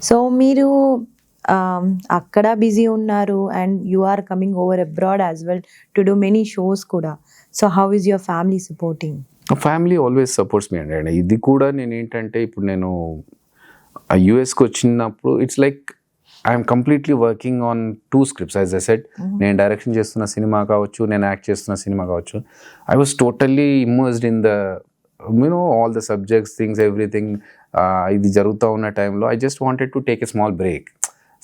So మీరు అక్కడ busy ఉన్నారు and you are coming over abroad as well to do many shows కూడా. So how is your family supporting? Family always supports మీ అండి. ఇది కూడా నేను ఏంటంటే ఇప్పుడు నేను యూఎస్కి వచ్చినప్పుడు it's like I'm completely working on 2 scripts as I said. నేను డైరెక్షన్ చేస్తున్న సినిమా కావచ్చు, నేను యాక్ట్ చేస్తున్న సినిమా కావచ్చు. I was totally immersed in the all the subjects, things, everything. ఇది జరుగుతూ ఉన్న టైంలో I just wanted to take a small break.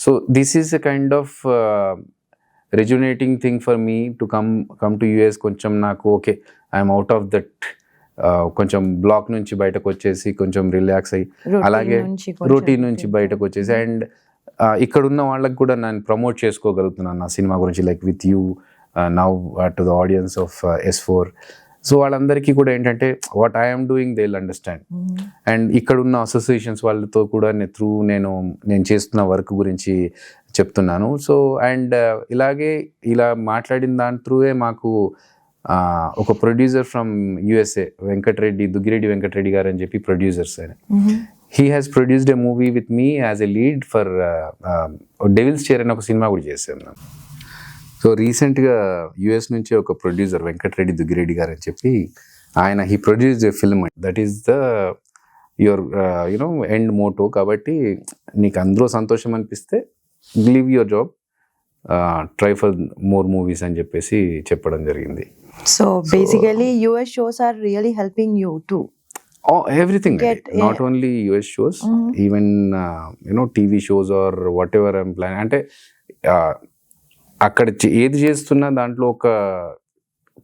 So this is a kind of rejuvenating thing for me to come to US. కొంచెం నాకు okay, I'm out of that కొంచెం block నుంచి బయటకు వచ్చేసి కొంచెం రిలాక్స్ అయ్యి, అలాగే రొటీన్ నుంచి బయటకు వచ్చేసి అండ్ ఇక్కడ ఉన్న వాళ్ళకి కూడా నేను ప్రమోట్ చేసుకోగలుగుతున్నాను నా సినిమా గురించి, like with you now to the audience of S4. So వాళ్ళందరికీ కూడా ఏంటంటే what I'm doing they will understand. And ఇక్కడ ఉన్న అసోసియేషన్స్ వాళ్ళతో కూడా నేను చేస్తున్న వర్క్ గురించి చెప్తున్నాను. సో అండ్ ఇలా మాట్లాడిన దాని త్రూవే మాకు ఒక producer from USA, Duggireddy Venkatareddy గారు అని చెప్పి ప్రొడ్యూసర్స్ ఆయన. He has produced a movie with me as a lead for devil's chair అని ఒక సినిమా కూడా చేశాను. సో రీసెంట్గా యుఎస్ నుంచి ఒక ప్రొడ్యూసర్ వెంకటరెడ్డి దుగ్గిరెడ్డి గారు అని చెప్పి ఆయన he produced a film that is the your end motto. కాబట్టి నీకు అందులో సంతోషం అనిపిస్తే leave your job, try for more movies అని చెప్పేసి చెప్పడం జరిగింది. So basically US shows are really helping you too. Oh, everything. Not only US shows, even TV shows or whatever I'm planning. అంటే అక్కడ ఏది చేస్తున్నా దాంట్లో ఒక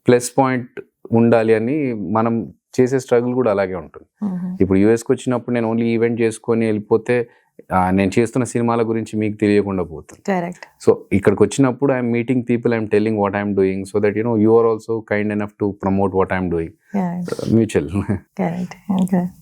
ప్లస్ పాయింట్ ఉండాలి అని మనం చేసే స్ట్రగుల్ కూడా అలాగే ఉంటుంది. ఇప్పుడు యూఎస్కి వచ్చినప్పుడు నేను ఓన్లీ ఈవెంట్ చేసుకొని వెళ్ళిపోతే నేను చేస్తున్న సినిమాల గురించి మీకు తెలియకుండా పోతుంది. సో ఇక్కడికి వచ్చినప్పుడు I'm meeting people, I'm telling what I'm doing so that you are also kind enough to promote what I'm doing. Mutual.